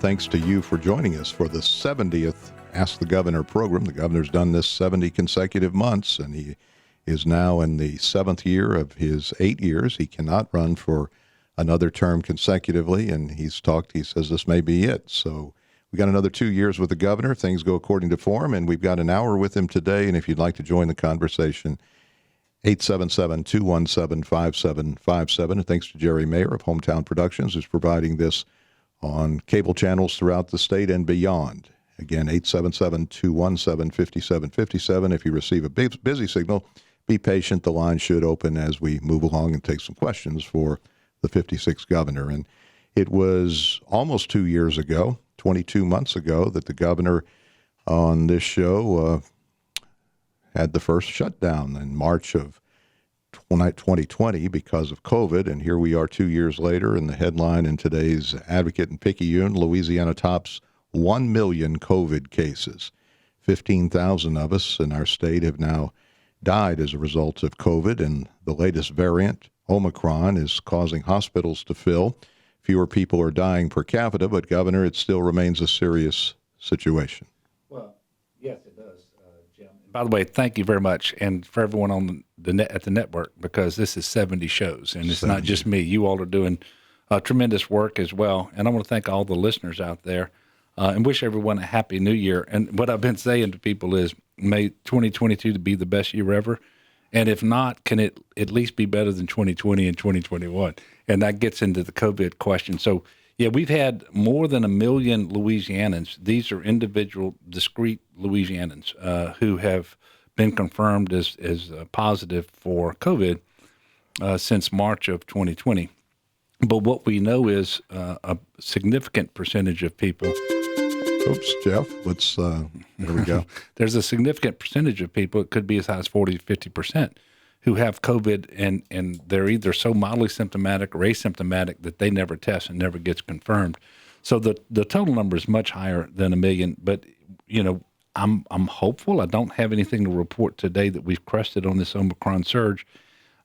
thanks to you for joining us for the 70th Ask the Governor program. The governor's done this 70 consecutive months, and he is now in the 7th year of his 8 years. He cannot run for another term consecutively, and he says this may be it. So we got another 2 years with the governor if things go according to form, and we've got an hour with him today. And if you'd like to join the conversation, 877-217-5757. And thanks to Jerry Mayer of Hometown Productions, who's providing this on cable channels throughout the state and beyond. Again, 877-217-5757. If you receive a busy signal, be patient. The line should open as we move along and take some questions for the 56th governor. And it was almost 2 years ago, 22 months ago, that the governor on this show had the first shutdown in March of 2020 because of COVID. And here we are 2 years later, and the headline in today's Advocate and Picayune, Louisiana tops 1 million COVID cases. 15,000 of us in our state have now died as a result of COVID, and the latest variant, Omicron, is causing hospitals to fill. Fewer people are dying per capita, but, Governor, it still remains a serious situation. Well, yes, it does, Jim. By the way, thank you very much, and for everyone on at the network, because this is 70 shows, and it's 70. Not just me. You all are doing tremendous work as well, and I want to thank all the listeners out there and wish everyone a happy new year. And what I've been saying to people is, may 2022 to be the best year ever, and if not, can it at least be better than 2020 and 2021? And that gets into the COVID question. So, yeah, we've had more than 1 million Louisianans. These are individual, discrete Louisianans who have been confirmed as positive for COVID since March of 2020. But what we know is a significant percentage of people. Oops, Jeff, there we go. There's a significant percentage of people, it could be as high as 40 to 50%, who have COVID, and they're either so mildly symptomatic or asymptomatic that they never test and never gets confirmed. So the total number is much higher than 1 million. But, I'm hopeful. I don't have anything to report today that we've crested on this Omicron surge.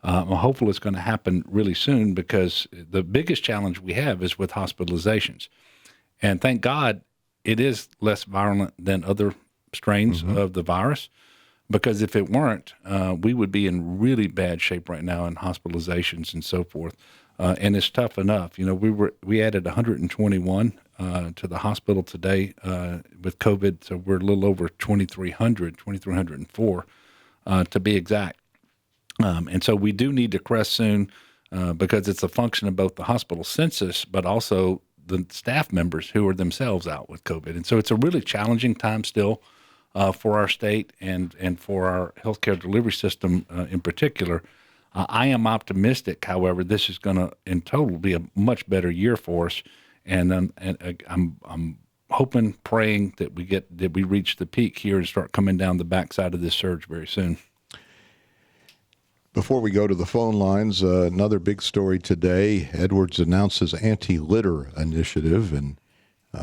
I'm hopeful it's going to happen really soon, because the biggest challenge we have is with hospitalizations. And thank God it is less virulent than other strains of the virus, because if it weren't, we would be in really bad shape right now in hospitalizations and so forth. And it's tough enough. We added 121 to the hospital today with COVID, so we're a little over 2,304 to be exact. And so we do need to crest soon because it's a function of both the hospital census, but also the staff members who are themselves out with COVID. And so it's a really challenging time still for our state and for our healthcare delivery system in particular. I am optimistic, however, this is going to, in total, be a much better year for us. And I'm hoping, praying that we reach the peak here and start coming down the backside of this surge very soon. Before we go to the phone lines, another big story today. Edwards announces anti-litter initiative, and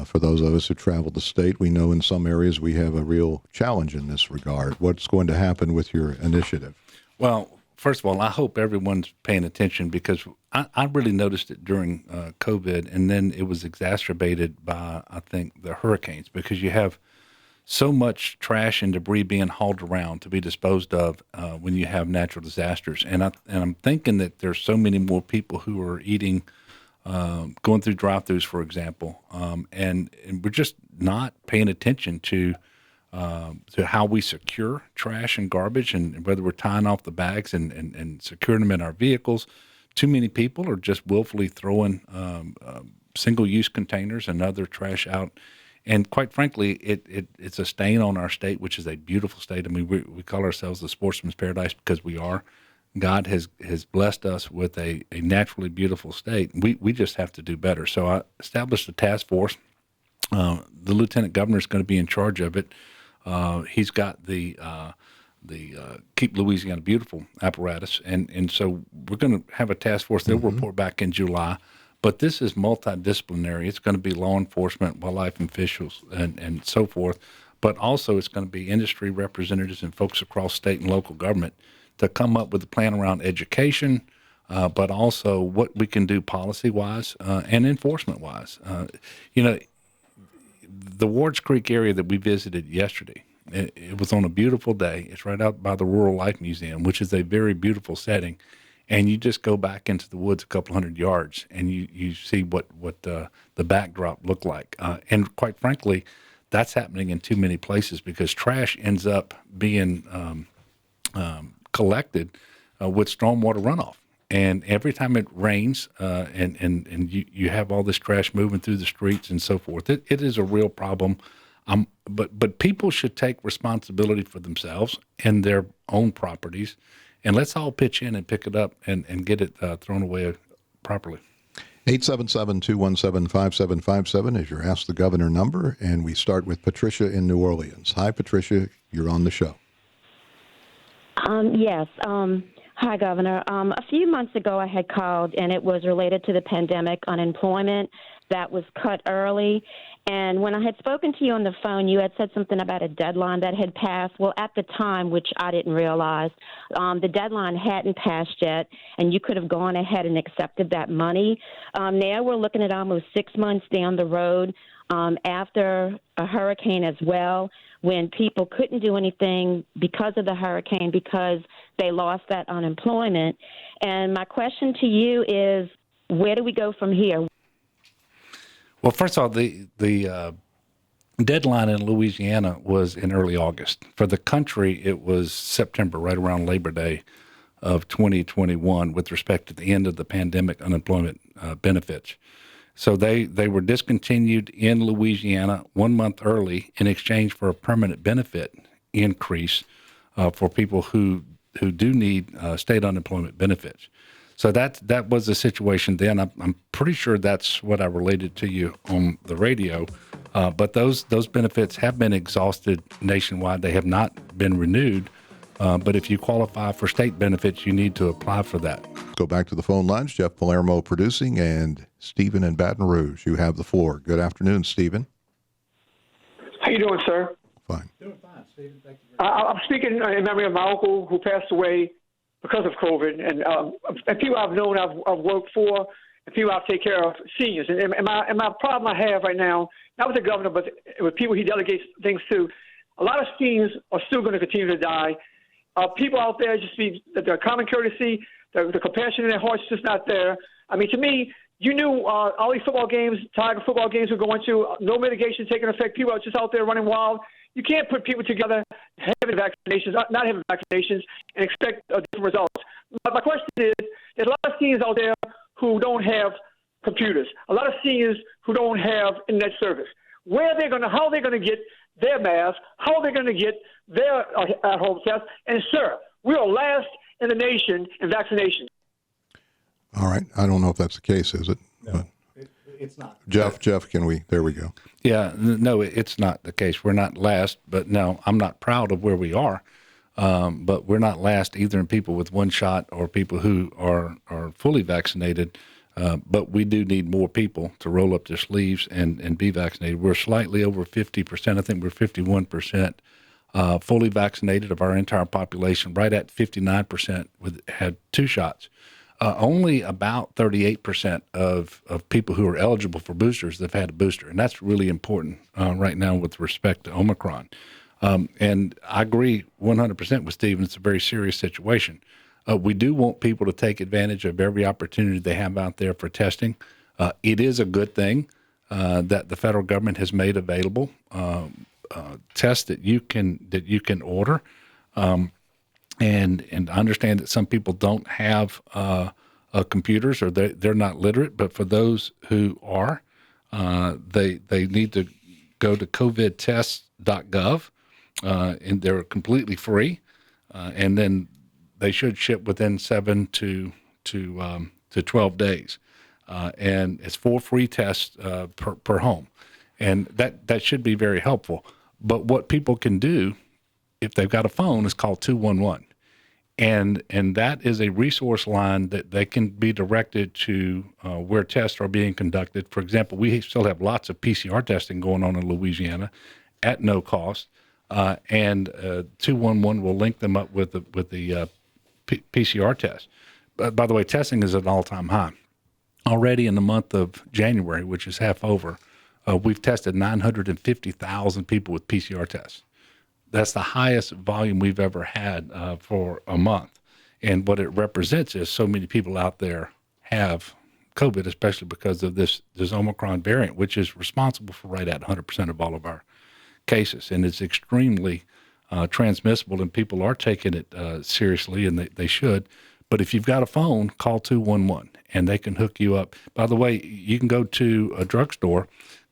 for those of us who travel the state, we know in some areas we have a real challenge in this regard. What's going to happen with your initiative? Well, first of all, I hope everyone's paying attention, because I really noticed it during COVID, and then it was exacerbated by, I think, the hurricanes, because you have so much trash and debris being hauled around to be disposed of when you have natural disasters. And I'm thinking that there's so many more people who are eating, going through drive-thrus, for example, and we're just not paying attention to how we secure trash and garbage, and whether we're tying off the bags and securing them in our vehicles. Too many people are just willfully throwing single-use containers and other trash out. And quite frankly, it's a stain on our state, which is a beautiful state. I mean, we call ourselves the sportsman's paradise because we are. God has blessed us with a naturally beautiful state. We just have to do better. So I established a task force. The lieutenant governor is going to be in charge of it. He's got the Keep Louisiana Beautiful apparatus, and so we're going to have a task force. They'll report back in July. But this is multidisciplinary. It's going to be law enforcement, wildlife officials, and so forth. But also it's going to be industry representatives and folks across state and local government to come up with a plan around education, but also what we can do policy-wise and enforcement-wise. the Wards Creek area that we visited yesterday, it was on a beautiful day. It's right out by the Rural Life Museum, which is a very beautiful setting. And you just go back into the woods a couple hundred yards, and you see what the backdrop looked like. And quite frankly, that's happening in too many places because trash ends up being collected with stormwater runoff. And every time it rains and you have all this trash moving through the streets and so forth, it is a real problem. But people should take responsibility for themselves and their own properties, and let's all pitch in and pick it up and get it thrown away properly. 877-217-5757 is your Ask the Governor number, and we start with Patricia in New Orleans. Hi, Patricia. You're on the show. Yes. Hi, Governor. A few months ago, I had called, and it was related to the pandemic unemployment that was cut early. And when I had spoken to you on the phone, you had said something about a deadline that had passed. Well, at the time, which I didn't realize, the deadline hadn't passed yet, and you could have gone ahead and accepted that money. Now we're looking at almost 6 months down the road after a hurricane as well, when people couldn't do anything because of the hurricane because they lost that unemployment. And my question to you is, where do we go from here? Well, first of all, the deadline in Louisiana was in early August. For the country, it was September, right around Labor Day of 2021, with respect to the end of the pandemic unemployment benefits. So they were discontinued in Louisiana 1 month early in exchange for a permanent benefit increase for people who do need state unemployment benefits. So that was the situation then. I'm pretty sure that's what I related to you on the radio. But those benefits have been exhausted nationwide. They have not been renewed. But if you qualify for state benefits, you need to apply for that. Go back to the phone lines. Jeff Palermo producing, and Stephen in Baton Rouge. You have the floor. Good afternoon, Stephen. How you doing, sir? Fine. Doing fine, Stephen. Thank you. I'm speaking in memory of my uncle who passed away because of COVID, and people I've known, I've worked for, and people I've taken care of, seniors. And my problem I have right now, not with the governor, but with people he delegates things to, a lot of seniors are still going to continue to die. People out there just be the common courtesy, the compassion in their hearts is just not there. I mean, to me, you knew all these football games, Tiger football games we're going to, no mitigation taking effect. People are just out there running wild. You can't put people together having vaccinations, not having vaccinations, and expect different results. My question is, there's a lot of seniors out there who don't have computers, a lot of seniors who don't have internet service. How are they going to get their masks? How are they going to get their at-home tests? And, sir, we are last in the nation in vaccinations. All right. I don't know if that's the case, is it? No, but it's not. Jeff, there we go. Yeah, no, it's not the case. We're not last, but no, I'm not proud of where we are. But we're not last either in people with one shot or people who are fully vaccinated. But we do need more people to roll up their sleeves and be vaccinated. We're slightly over 50%. I think we're 51% fully vaccinated of our entire population, right at 59% had 2 shots. Only about 38% of people who are eligible for boosters have had a booster, and that's really important right now with respect to Omicron. And I agree 100% with Stephen. It's a very serious situation. We do want people to take advantage of every opportunity they have out there for testing. It is a good thing that the federal government has made available tests that you can order. And understand that some people don't have computers or they're not literate, but for those who are, they need to go to covidtests.gov, and they're completely free, and then they should ship within 7 to 12 days, and it's 4 free tests per home, and that should be very helpful. But what people can do, if they've got a phone, is call 211. And that is a resource line that they can be directed to where tests are being conducted. For example, we still have lots of PCR testing going on in Louisiana at no cost. And 211 will link them up with the PCR test. By the way, testing is at an all-time high. Already in the month of January, which is half over, we've tested 950,000 people with PCR tests. That's the highest volume we've ever had for a month. And what it represents is so many people out there have COVID, especially because of this Omicron variant, which is responsible for right at 100% of all of our cases. And it's extremely transmissible, and people are taking it seriously, and they should. But if you've got a phone, call 211, and they can hook you up. By the way, you can go to a drugstore,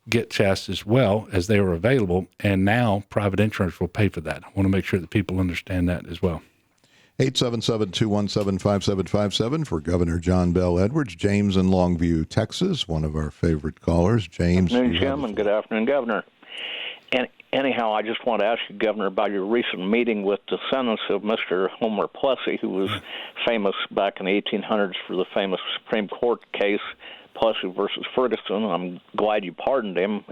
get tests as well as they are available, and now private insurance will pay for that. I want to make sure that people understand that as well. 877-217-5757 for Governor John Bell Edwards. James in Longview, Texas, one of our favorite callers. James. Good afternoon, Jim, and good afternoon, Governor. And anyhow, I just want to ask you, Governor, about your recent meeting with the descendants of Mr. Homer Plessy, who was famous back in the 1800s for the famous Supreme Court case, Plessy versus Ferguson. I'm glad you pardoned him.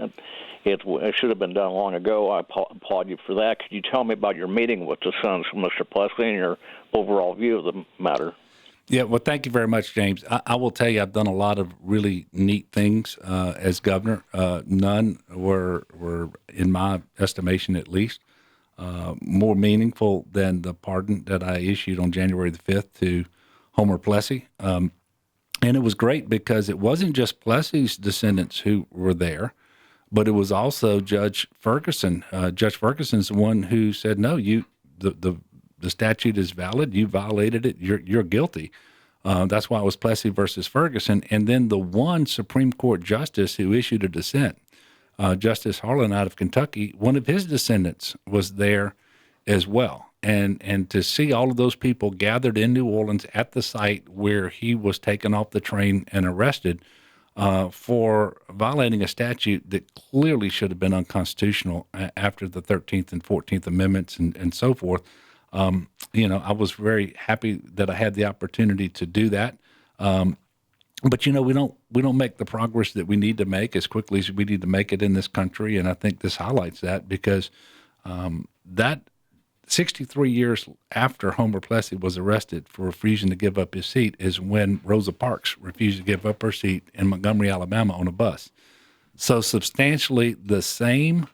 It should have been done long ago. I applaud you for that. Could you tell me about your meeting with the sons of Mr. Plessy and your overall view of the matter? Yeah, well, thank you very much, James. I will tell you, I've done a lot of really neat things as governor. None were, in my estimation at least, more meaningful than the pardon that I issued on January the 5th to Homer Plessy. And it was great because it wasn't just Plessy's descendants who were there, but it was also Judge Ferguson. Judge Ferguson's the one who said, no, the statute is valid. You violated it. You're guilty. That's why it was Plessy versus Ferguson. And then the one Supreme Court justice who issued a dissent, Justice Harlan out of Kentucky, one of his descendants was there as well. And to see all of those people gathered in New Orleans at the site where he was taken off the train and arrested for violating a statute that clearly should have been unconstitutional after the 13th and 14th Amendments and so forth. I was very happy that I had the opportunity to do that. But we don't make the progress that we need to make as quickly as we need to make it in this country, and I think this highlights that because that 63 years after Homer Plessy was arrested for refusing to give up his seat is when Rosa Parks refused to give up her seat in Montgomery, Alabama, on a bus. So substantially the same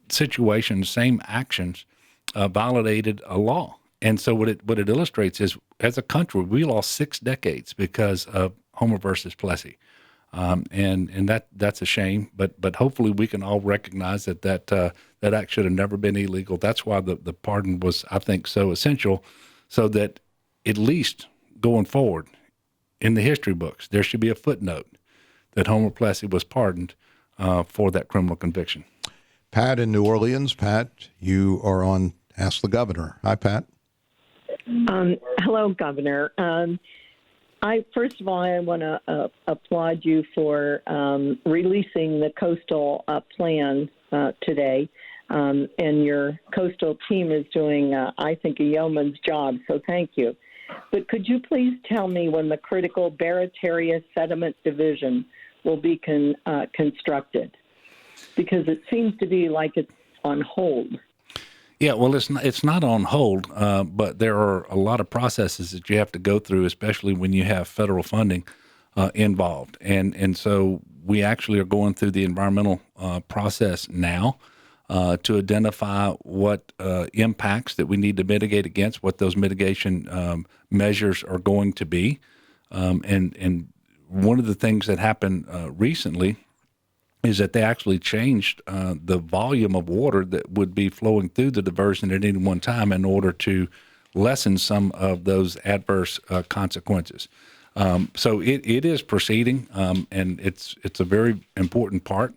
situation, same actions violated a law. And so what it illustrates is, as a country, we lost 6 decades because of Homer versus Plessy. And that's a shame, but hopefully we can all recognize that act should have never been illegal. That's why the pardon was, I think, so essential, so that at least going forward in the history books, there should be a footnote that Homer Plessy was pardoned for that criminal conviction. Pat in New Orleans. Pat, you are on Ask the Governor. Hi, Pat. Hello, Governor. First of all, I want to applaud you for releasing the coastal plan today. And your coastal team is doing, I think, a yeoman's job, so thank you. But could you please tell me when the critical Barataria Sediment Division will be constructed? Because it seems to be like it's on hold. Yeah, well, it's not on hold, but there are a lot of processes that you have to go through, especially when you have federal funding involved. And so we actually are going through the environmental process now to identify what impacts that we need to mitigate against, what those mitigation measures are going to be. And one of the things that happened recently is that they actually changed the volume of water that would be flowing through the diversion at any one time in order to lessen some of those adverse consequences. So it is proceeding, and it's a very important part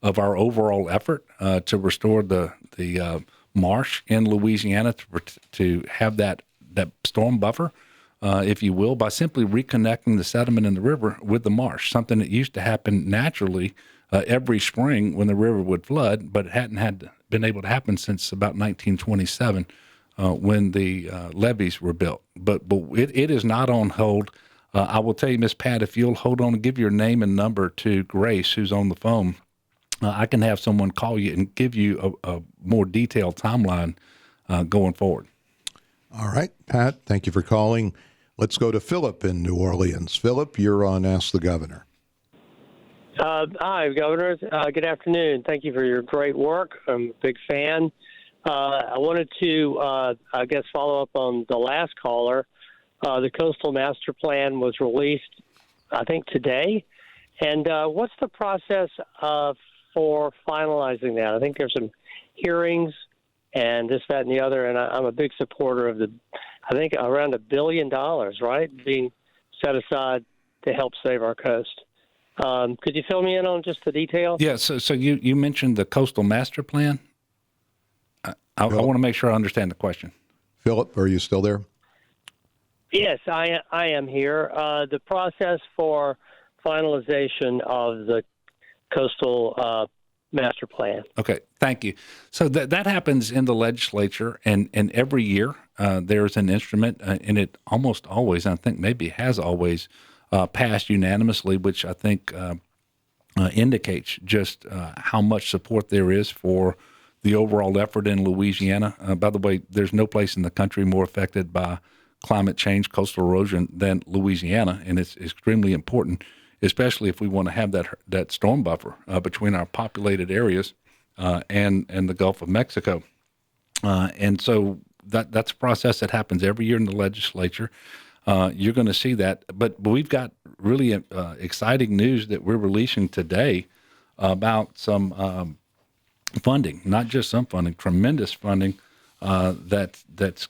of our overall effort to restore the marsh in Louisiana to have that storm buffer, if you will, by simply reconnecting the sediment in the river with the marsh, something that used to happen naturally every spring when the river would flood, but it hadn't been able to happen since about 1927 when the levees were built. But it is not on hold. I will tell you, Miss Pat, if you'll hold on and give your name and number to Grace, who's on the phone, I can have someone call you and give you a more detailed timeline going forward. All right, Pat, thank you for calling. Let's go to Philip in New Orleans. Philip, you're on Ask the Governor. Hi, Governor. Good afternoon. Thank you for your great work. I'm a big fan. I wanted to, follow up on the last caller. The Coastal Master Plan was released, I think, today. And what's the process for finalizing that? I think there's some hearings and this, that, and the other. And I'm a big supporter of I think around $1 billion, right, being set aside to help save our coast. Could you fill me in on just the details? Yeah, so you mentioned the Coastal Master Plan. I want to make sure I understand the question. Philip, are you still there? Yes, I am here. The process for finalization of the Coastal Master Plan. Okay, thank you. So that happens in the legislature, and every year there's an instrument, and it almost always, I think maybe has always, passed unanimously, which I think indicates just how much support there is for the overall effort in Louisiana. By the way, there's no place in the country more affected by climate change, coastal erosion than Louisiana, and it's extremely important, especially if we want to have that storm buffer between our populated areas and the Gulf of Mexico. And so that's a process that happens every year in the legislature. You're going to see that. But we've got really exciting news that we're releasing today about some funding, not just some funding, tremendous funding that's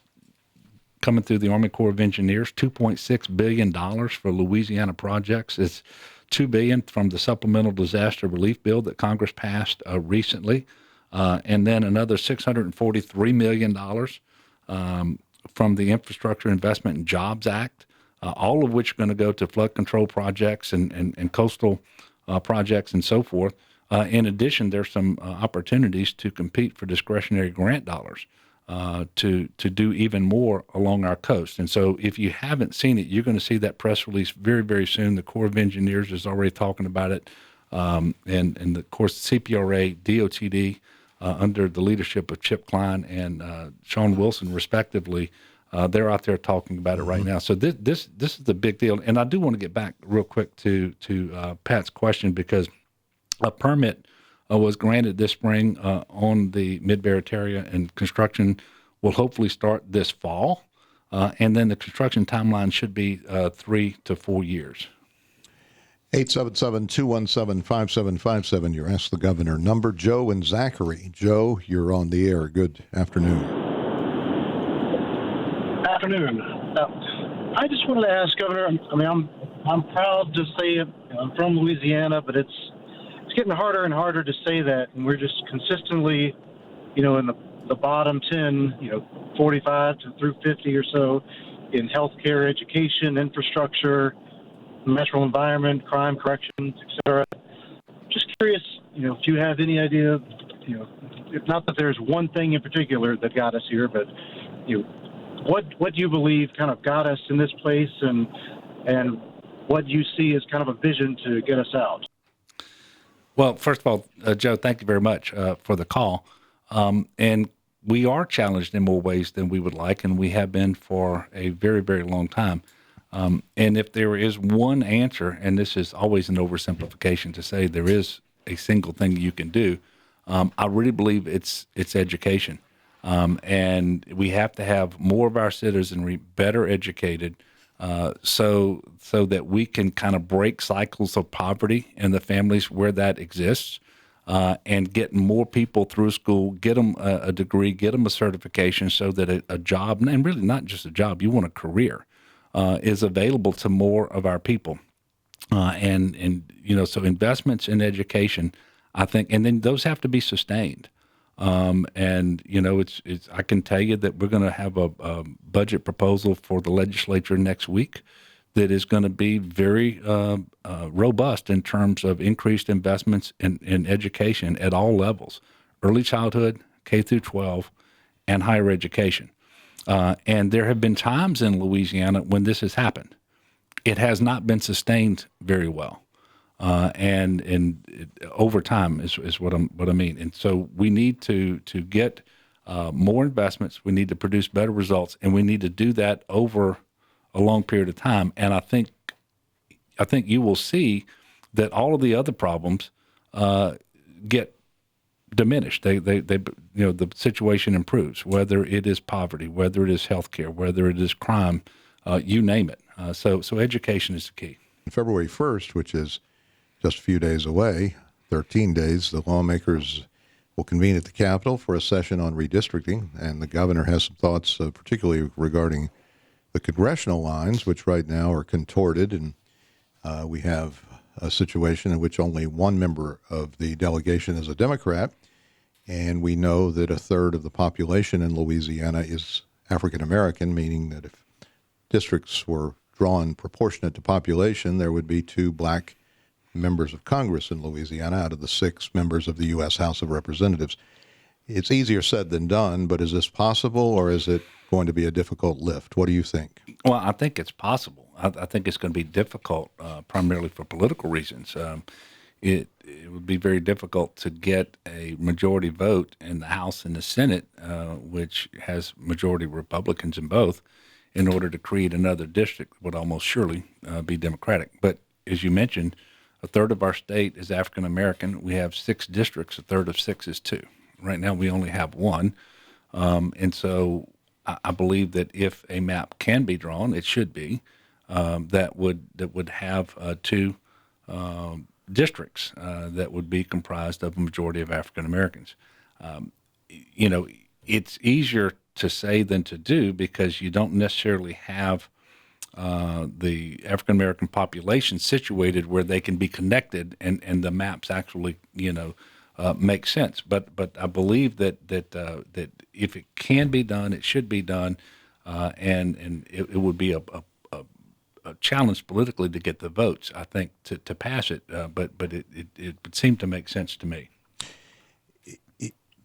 coming through the Army Corps of Engineers, $2.6 billion for Louisiana projects. It's $2 billion from the Supplemental Disaster Relief Bill that Congress passed recently, and then another $643 million from the Infrastructure Investment and Jobs Act, all of which are going to go to flood control projects and coastal projects and so forth. In addition, there's some opportunities to compete for discretionary grant dollars to do even more along our coast. And so if you haven't seen it, you're going to see that press release very, very soon. The Corps of Engineers is already talking about it. And of course, CPRA, DOTD, under the leadership of Chip Klein and Sean Wilson, respectively, they're out there talking about it right now. So this is the big deal. And I do want to get back real quick to Pat's question, because a permit was granted this spring on the Mid-Barrett area, and construction will hopefully start this fall. And then the construction timeline should be 3 to 4 years. 877-217-5757, your Ask the Governor number. Joe and Zachary. Joe, you're on the air. Good afternoon. Afternoon. I just wanted to ask, Governor, I'm proud to say I'm from Louisiana, but it's getting harder and harder to say that, and we're just consistently, in the bottom 10, 45 through 50 or so in healthcare, education, infrastructure, metro environment, crime corrections, etc. Just curious, if you have any idea, if not that there's one thing in particular that got us here, but what do you believe kind of got us in this place, and what you see as kind of a vision to get us out? Well, first of all, Joe, thank you very much for the call. And we are challenged in more ways than we would like, and we have been for a very, very long time. And if there is one answer, and this is always an oversimplification to say there is a single thing you can do, I really believe it's education. And we have to have more of our citizenry better educated, so that we can kind of break cycles of poverty in the families where that exists, and get more people through school, get them a degree, get them a certification, so that a job, and really not just a job, you want a career, is available to more of our people. So investments in education, I think, and then those have to be sustained. It's I can tell you that we're going to have a budget proposal for the legislature next week that is going to be very robust in terms of increased investments in education at all levels, early childhood, K through 12, and higher education. And there have been times in Louisiana when this has happened. It has not been sustained very well. Over time is what I mean. And so we need to get more investments. We need to produce better results, and we need to do that over a long period of time. And I think you will see that all of the other problems get diminished. The situation improves, whether it is poverty, whether it is healthcare, whether it is crime, you name it. So education is the key. February 1st, which is just a few days away, 13 days, the lawmakers will convene at the Capitol for a session on redistricting, and the governor has some thoughts, particularly regarding the congressional lines, which right now are contorted, and we have a situation in which only one member of the delegation is a Democrat, and we know that a third of the population in Louisiana is African American, meaning that if districts were drawn proportionate to population, there would be 2 black members of Congress in Louisiana out of the 6 members of the U.S. House of Representatives. It's easier said than done, but is this possible, or is it going to be a difficult lift? What do you think? Well, I think it's possible. I think it's going to be difficult, primarily for political reasons. It would be very difficult to get a majority vote in the House and the Senate, which has majority Republicans in both, in order to create another district would almost surely be Democratic. But as you mentioned, a third of our state is African American. We have 6 districts. A third of 6 is 2. Right now, we only have 1, and so I believe that if a map can be drawn, it should be that would have 2 districts that would be comprised of a majority of African Americans. It's easier to say than to do because you don't necessarily have the African American population situated where they can be connected, and the maps actually make sense. But I believe that if it can be done, it should be done, and it would be a challenge politically to get the votes, I think, to pass it. But it would seem to make sense to me.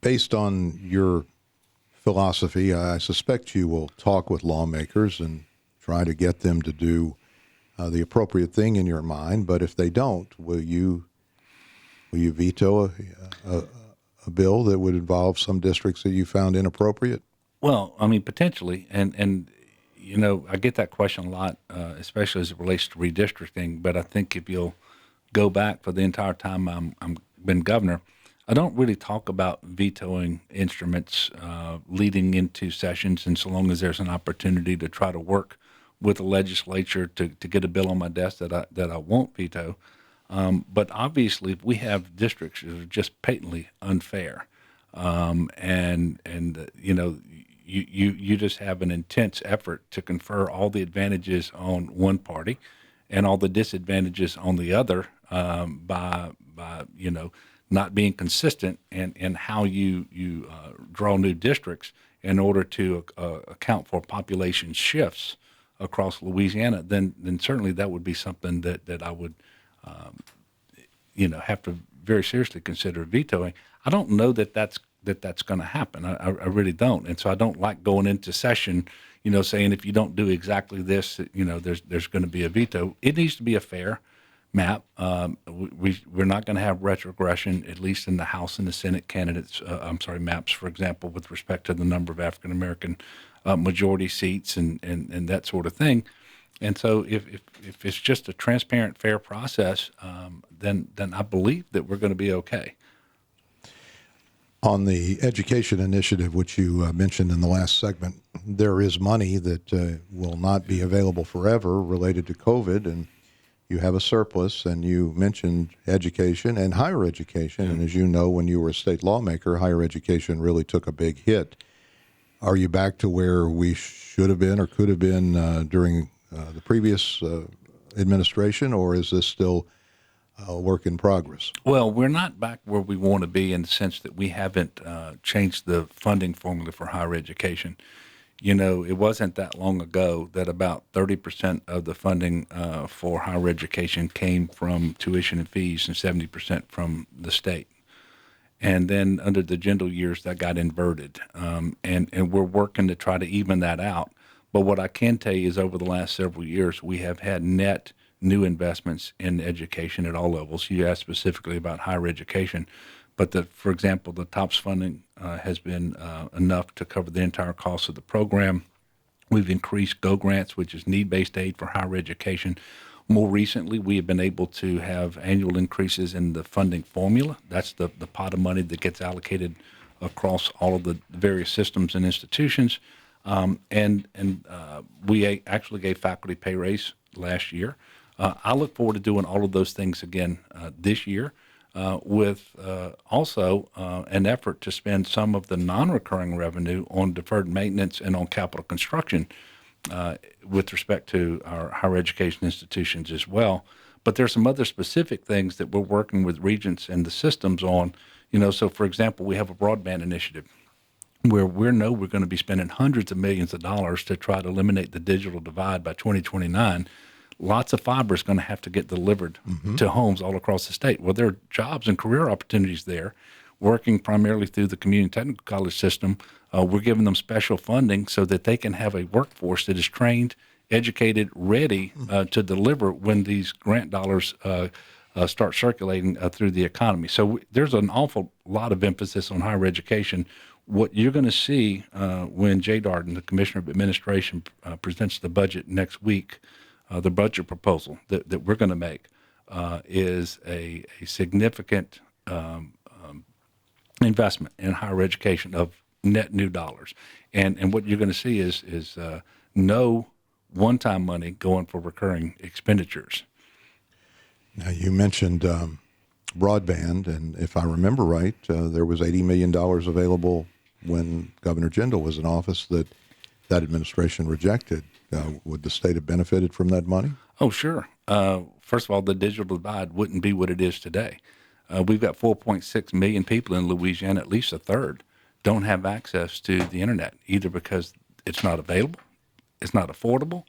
Based on your philosophy, I suspect you will talk with lawmakers and try to get them to do the appropriate thing in your mind. But if they don't, will you veto a bill that would involve some districts that you found inappropriate? Well, I mean, potentially, and I get that question a lot, especially as it relates to redistricting. But I think if you'll go back for the entire time I'm been governor, I don't really talk about vetoing instruments leading into sessions, and so long as there's an opportunity to try to work with the legislature to get a bill on my desk that I won't veto. But obviously, if we have districts that are just patently unfair, you just have an intense effort to confer all the advantages on one party and all the disadvantages on the other by not being consistent in how you draw new districts in order to account for population shifts across Louisiana, then certainly that would be something that I would have to very seriously consider vetoing. I don't know that's going to happen. I really don't, and so I don't like going into session, saying if you don't do exactly this, there's going to be a veto. It needs to be a fair map. We're not going to have retrogression, at least in the House and the Senate candidates. Maps, for example, with respect to the number of African American majority seats and that sort of thing. And so if it's just a transparent, fair process, then I believe that we're going to be okay. On the education initiative, which you mentioned in the last segment, there is money that will not be available forever related to COVID, and you have a surplus, and you mentioned education and higher education. And as you know, when you were a state lawmaker, higher education really took a big hit. Are you back to where we should have been or could have been during the previous administration, or is this still a work in progress? Well, we're not back where we want to be in the sense that we haven't changed the funding formula for higher education. It wasn't that long ago that about 30% of the funding for higher education came from tuition and fees and 70% from the state. And then under the Jindal years, that got inverted. And we're working to try to even that out. But what I can tell you is over the last several years, we have had net new investments in education at all levels. You asked specifically about higher education. But, for example, the TOPS funding has been enough to cover the entire cost of the program. We've increased GO grants, which is need-based aid for higher education. More recently, we have been able to have annual increases in the funding formula. That's the pot of money that gets allocated across all of the various systems and institutions. We actually gave faculty pay raise last year. I look forward to doing all of those things again this year, with also an effort to spend some of the non-recurring revenue on deferred maintenance and on capital construction with respect to our higher education institutions as well. But there's some other specific things that we're working with regents and the systems on. So for example, we have a broadband initiative where we're going to be spending hundreds of millions of dollars to try to eliminate the digital divide by 2029. Lots of fiber is going to have to get delivered to homes all across the state. Well, there are jobs and career opportunities there. Working primarily through the community technical college system, we're giving them special funding so that they can have a workforce that is trained, educated, ready to deliver when these grant dollars start circulating through the economy. So there's an awful lot of emphasis on higher education. What you're going to see when Jay Darden, the Commissioner of Administration, presents the budget next week, the budget proposal that we're going to make is a significant investment in higher education of net new dollars. And what you're going to see is no one-time money going for recurring expenditures. Now, you mentioned broadband, and if I remember right, there was $80 million available when Governor Jindal was in office that administration rejected. Would the state have benefited from that money? Oh, sure. First of all, the digital divide wouldn't be what it is today. We've got 4.6 million people in Louisiana, at least a third, don't have access to the internet, either because it's not available, it's not affordable,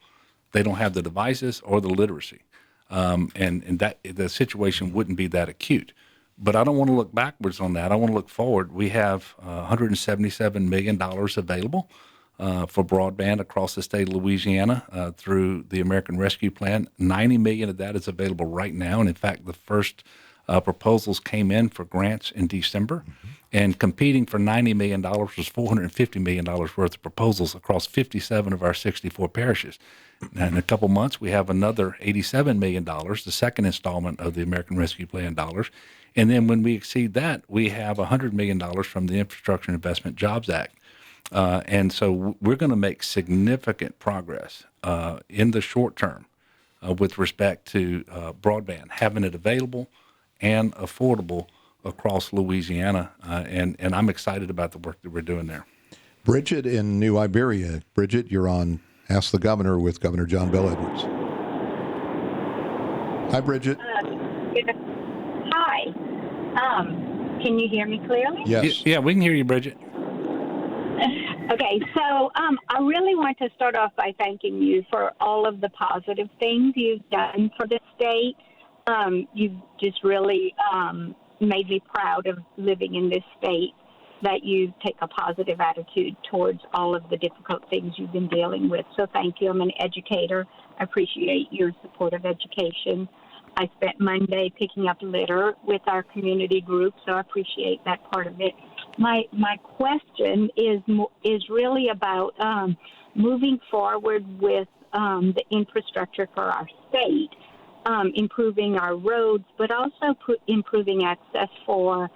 they don't have the devices or the literacy. And that the situation wouldn't be that acute. But I don't want to look backwards on that. I want to look forward. We have $177 million available for broadband across the state of Louisiana through the American Rescue Plan. $90 million of that is available right now. And in fact, the first proposals came in for grants in December. And competing for $90 million was $450 million worth of proposals across 57 of our 64 parishes. Now, in a couple months, we have another $87 million, the second installment of the American Rescue Plan dollars. And then when we exceed that, we have $100 million from the Infrastructure Investment Jobs Act. And so we're going to make significant progress in the short term with respect to broadband, having it available and affordable across Louisiana. And I'm excited about the work that we're doing there. Bridgette in New Iberia. Bridgette, you're on Ask the Governor with Governor John Bel Edwards. Hi, Bridgette. Hi. Can you hear me clearly? Yes. Yeah, we can hear you, Bridgette. Okay, so I really want to start off by thanking you for all of the positive things you've done for the state. You've just really made me proud of living in this state, that you take a positive attitude towards all of the difficult things you've been dealing with. So thank you. I'm an educator. I appreciate your support of education. I spent Monday picking up litter with our community group, so I appreciate that part of it. My question is really about moving forward with the infrastructure for our state, improving our roads, but also improving access for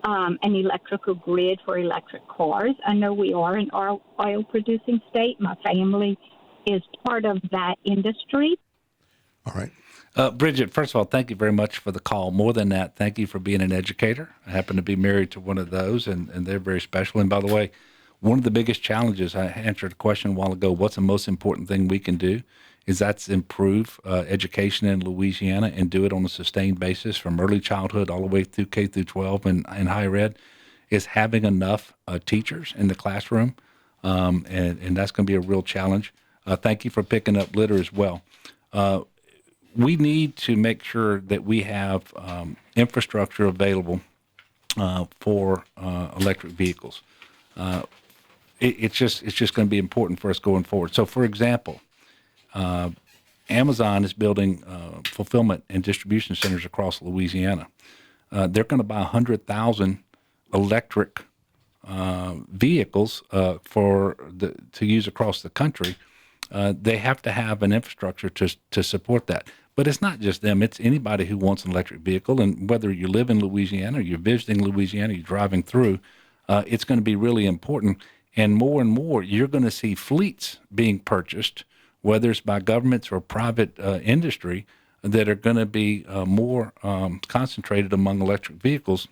an electrical grid for electric cars. I know we are an oil-producing state. My family is part of that industry. All right. Bridgette, first of all, thank you very much for the call. More than that, thank you for being an educator. I happen to be married to one of those, and they're very special. And by the way, one of the biggest challenges, I answered a question a while ago, what's the most important thing we can do? That's improve education in Louisiana and do it on a sustained basis from early childhood all the way through K through 12 and higher ed, is having enough teachers in the classroom, and that's going to be a real challenge. Thank you for picking up litter as well. We need to make sure that we have infrastructure available for electric vehicles. It's just going to be important for us going forward. So, for example, Amazon is building fulfillment and distribution centers across Louisiana. They're going to buy 100,000 electric vehicles to use across the country. They have to have an infrastructure to support that. But it's not just them. It's anybody who wants an electric vehicle. And whether you live in Louisiana or you're visiting Louisiana, you're driving through, it's going to be really important. And more, you're going to see fleets being purchased, whether it's by governments or private industry, that are going to be more concentrated among electric vehicles,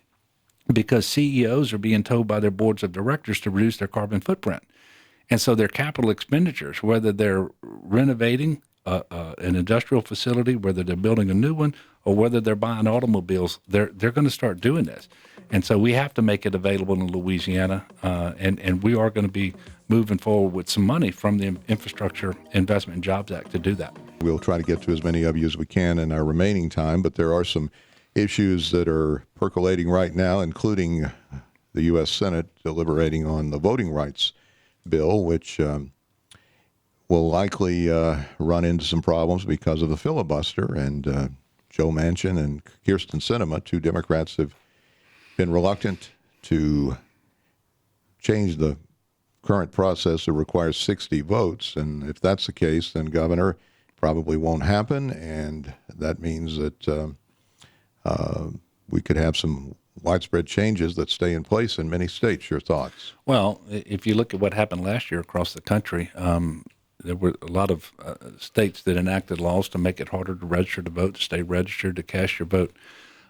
because CEOs are being told by their boards of directors to reduce their carbon footprint. And so their capital expenditures, whether they're renovating an industrial facility, whether they're building a new one, or whether they're buying automobiles, they're going to start doing this. And so we have to make it available in Louisiana, and we are going to be moving forward with some money from the Infrastructure Investment and Jobs Act to do that. We'll try to get to as many of you as we can in our remaining time, but there are some issues that are percolating right now, including the U.S. Senate deliberating on the voting rights bill, which will likely run into some problems because of the filibuster. And Joe Manchin and Kyrsten Sinema, two Democrats, have been reluctant to change the current process that requires 60 votes. And if that's the case, then, Governor, probably won't happen. And that means that we could have some widespread changes that stay in place in many states. Your thoughts? Well, if you look at what happened last year across the country, there were a lot of states that enacted laws to make it harder to register to vote, to stay registered, to cast your vote,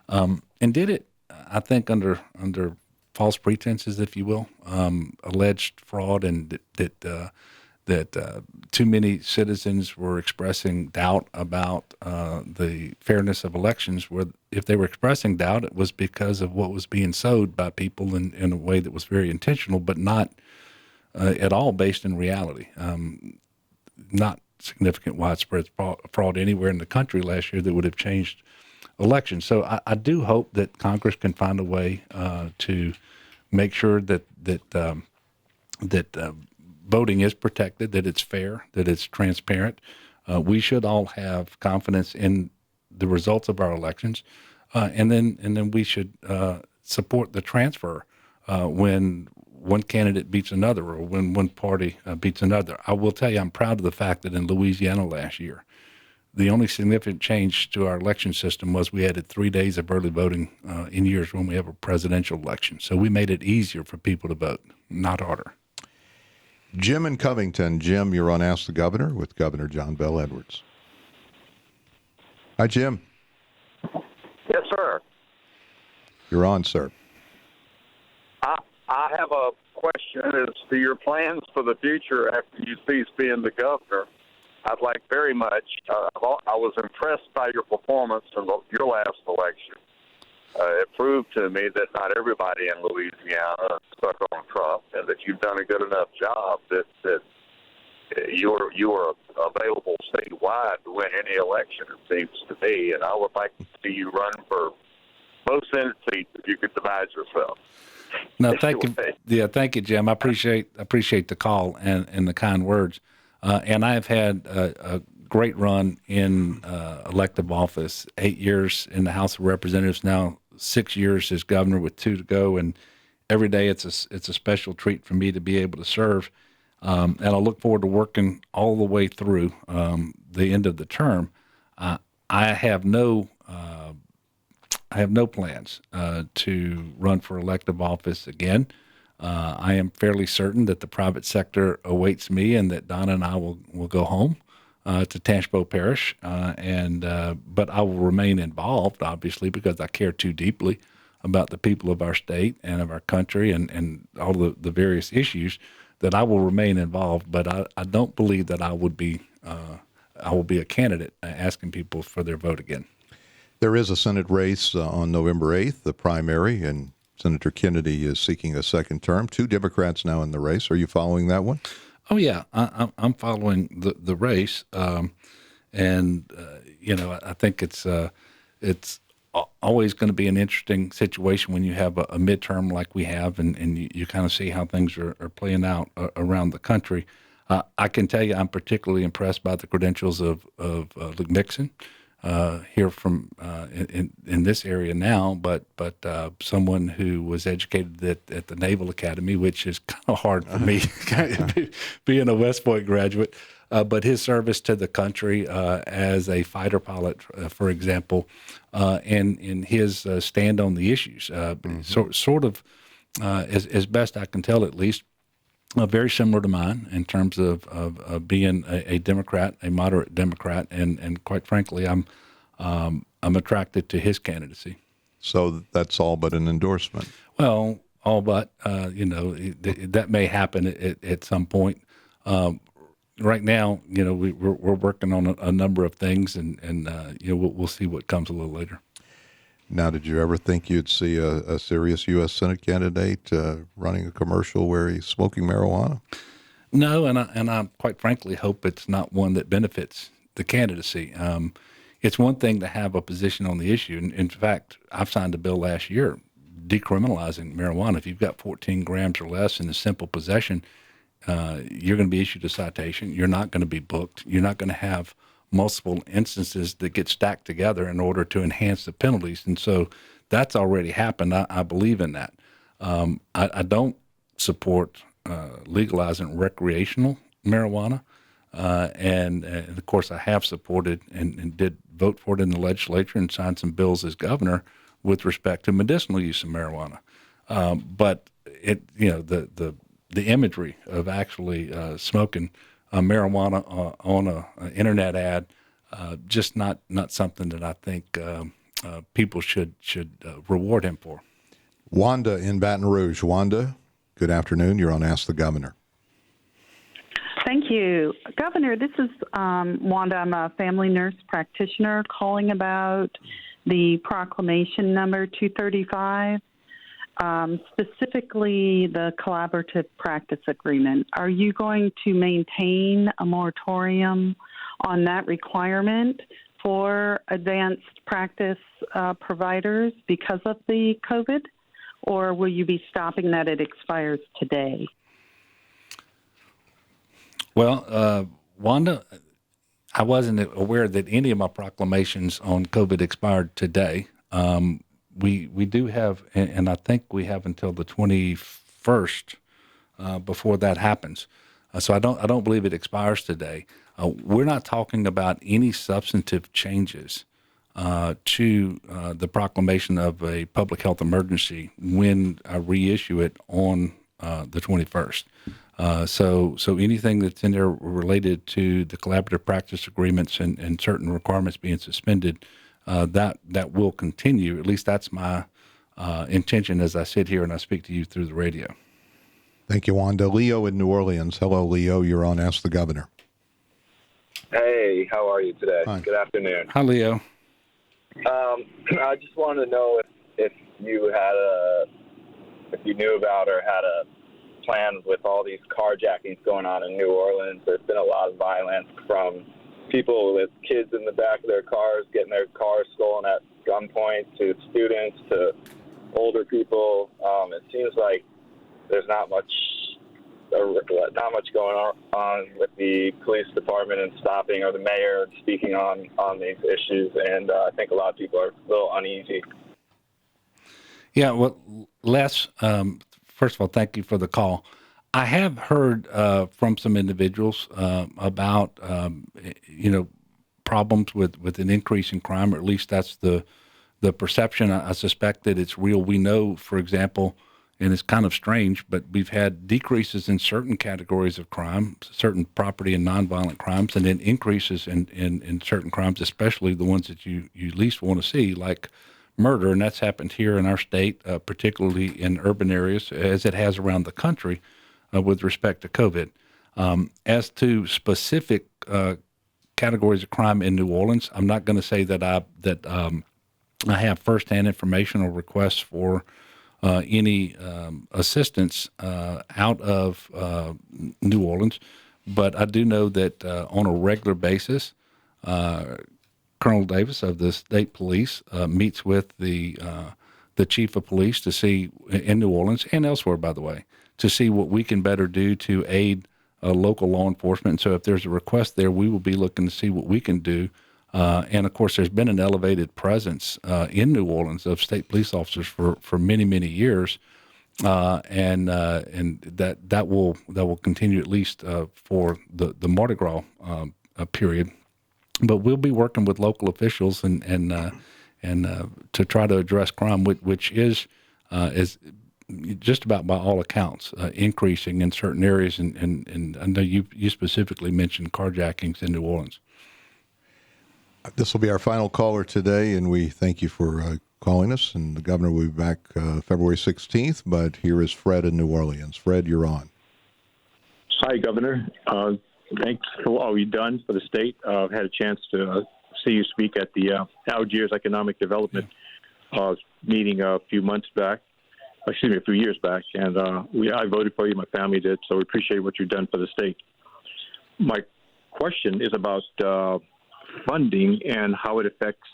and did it, I think, under false pretenses, if you will, alleged fraud, and that too many citizens were expressing doubt about the fairness of elections. Where if they were expressing doubt, it was because of what was being sold by people in a way that was very intentional, but not at all based in reality. Not significant widespread fraud anywhere in the country last year that would have changed elections. So I do hope that Congress can find a way to make sure that voting is protected, that it's fair, that it's transparent. We should all have confidence in the results of our elections, and then we should support the transfer when one candidate beats another, or when one party beats another. I will tell you, I'm proud of the fact that in Louisiana last year, the only significant change to our election system was we added 3 days of early voting in years when we have a presidential election. So we made it easier for people to vote, not harder. Jim in Covington. Jim, you're on Ask the Governor with Governor John Bel Edwards. Hi, Jim. Yes, sir. You're on, sir. I have a question as to your plans for the future after you cease being the governor. I'd like very much. I was impressed by your performance in your last election. It proved to me that not everybody in Louisiana stuck on Trump, and that you've done a good enough job that you are available statewide to win any election, it seems to me. And I would like to see you run for both Senate seats if you could divide yourself. No, thank you. Yeah, thank you, Jim. I appreciate the call and the kind words. And I've had a great run in elective office, 8 years in the House of Representatives, now 6 years as governor with 2 to go. And every day it's a special treat for me to be able to serve. And I look forward to working all the way through the end of the term. I have no plans to run for elective office again. I am fairly certain that the private sector awaits me, and that Donna and I will go home to Tangipahoa Parish, but I will remain involved, obviously, because I care too deeply about the people of our state and of our country and all the various issues, that I will remain involved. But I don't believe that I will be a candidate asking people for their vote again. There is a Senate race on November 8th, the primary, and Senator Kennedy is seeking a second term. 2 Democrats now in the race. Are you following that one? Oh, yeah. I'm following the race. I think it's always going to be an interesting situation when you have a midterm like we have, and you kind of see how things are playing out around the country. I can tell you I'm particularly impressed by the credentials of Luke Nixon. Here from in this area now, but someone who was educated at the Naval Academy, which is kind of hard for me, being a West Point graduate. but his service to the country as a fighter pilot, for example, and in his stand on the issues, sort of as best I can tell, at least. Very similar to mine in terms of being a Democrat, a moderate Democrat, and quite frankly, I'm attracted to his candidacy. So that's all but an endorsement. Well, all but that may happen at some point. Right now, we're working on a number of things, and we'll see what comes a little later. Now, did you ever think you'd see a serious U.S. Senate candidate running a commercial where he's smoking marijuana? No, and I quite frankly hope it's not one that benefits the candidacy. It's one thing to have a position on the issue. And in fact, I've signed a bill last year decriminalizing marijuana. If you've got 14 grams or less in the simple possession, you're going to be issued a citation. You're not going to be booked. You're not going to have multiple instances that get stacked together in order to enhance the penalties. And so that's already happened. I believe in that. I don't support legalizing recreational marijuana. And of course, I have supported and did vote for it in the legislature and signed some bills as governor with respect to medicinal use of marijuana. But the imagery of actually smoking marijuana on an internet ad, just not something that I think people should reward him for. Wanda in Baton Rouge. Wanda, good afternoon. You're on Ask the Governor. Thank you. Governor, this is Wanda. I'm a family nurse practitioner calling about the proclamation number 235. Specifically the collaborative practice agreement. Are you going to maintain a moratorium on that requirement for advanced practice providers because of the COVID, or will you be stopping that it expires today? Well, Wanda, I wasn't aware that any of my proclamations on COVID expired today. We do have, and I think we have until the 21st before that happens. So I don't believe it expires today. We're not talking about any substantive changes to the proclamation of a public health emergency when I reissue it on the 21st. So anything that's in there related to the collaborative practice agreements and certain requirements being suspended, that will continue. At least that's my intention as I sit here and I speak to you through the radio. Thank you, Wanda. Leo in New Orleans. Hello, Leo. You're on Ask the Governor. Hey, how are you today? Hi. Good afternoon. Hi, Leo. I just wanted to know if you knew about or had a plan with all these carjackings going on in New Orleans. There's been a lot of violence from people with kids in the back of their cars getting their cars stolen at gunpoint, to students, to older people. It seems like there's not much going on with the police department and stopping, or the mayor speaking on these issues, and I think a lot of people are a little uneasy. Yeah, well, Les, first of all, thank you for the call. I have heard from some individuals about problems with an increase in crime, or at least that's the perception. I suspect that it's real. We know, for example, and it's kind of strange, but we've had decreases in certain categories of crime, certain property and nonviolent crimes, and then increases in certain crimes, especially the ones that you least want to see, like murder. And that's happened here in our state, particularly in urban areas, as it has around the country with respect to COVID. As to specific categories of crime in New Orleans, I'm not going to say that I have firsthand information or requests for any assistance out of New Orleans, but I do know that on a regular basis, Colonel Davis of the state police meets with the chief of police to see, in New Orleans and elsewhere, by the way, to see what we can better do to aid local law enforcement. And so if there's a request there, we will be looking to see what we can do. And of course, there's been an elevated presence in New Orleans of state police officers for many, many years. and that will continue at least for the Mardi Gras period. But we'll be working with local officials and to try to address crime, which is just about by all accounts increasing in certain areas. And I know you specifically mentioned carjackings in New Orleans. This will be our final caller today, and we thank you for calling us. And the governor will be back February 16th. But here is Fred in New Orleans. Fred, you're on. Hi, Governor. Thanks for all you've done for the state. I've had a chance to see you speak at the Algiers Economic Development meeting a few years back. And I voted for you, my family did, so we appreciate what you've done for the state. My question is about funding and how it affects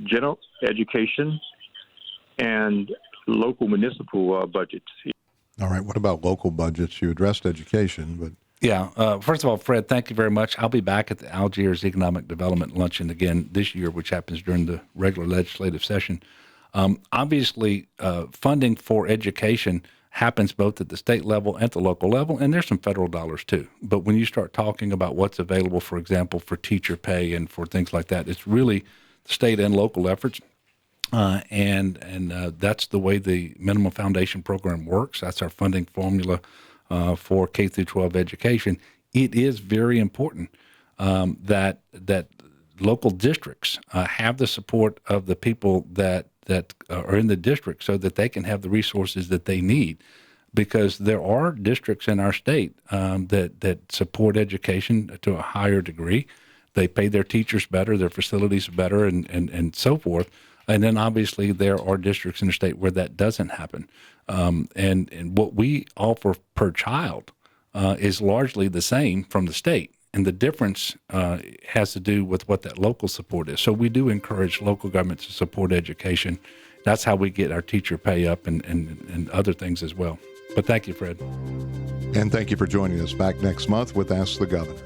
general education and local municipal budgets. All right. What about local budgets? You addressed education, but... Yeah. First of all, Fred, thank you very much. I'll be back at the Algiers Economic Development Luncheon again this year, which happens during the regular legislative session. Obviously, funding for education happens both at the state level and the local level, and there's some federal dollars too. But when you start talking about what's available, for example, for teacher pay and for things like that, it's really state and local efforts. And that's the way the Minimum Foundation Program works. That's our funding formula for K through 12 education. It is very important that local districts have the support of the people that are in the district so that they can have the resources that they need. Because there are districts in our state that support education to a higher degree. They pay their teachers better, their facilities better, and so forth. And then obviously there are districts in the state where that doesn't happen. And what we offer per child is largely the same from the state. And the difference has to do with what that local support is. So we do encourage local government to support education. That's how we get our teacher pay up and other things as well. But thank you, Fred. And thank you for joining us back next month with Ask the Governor.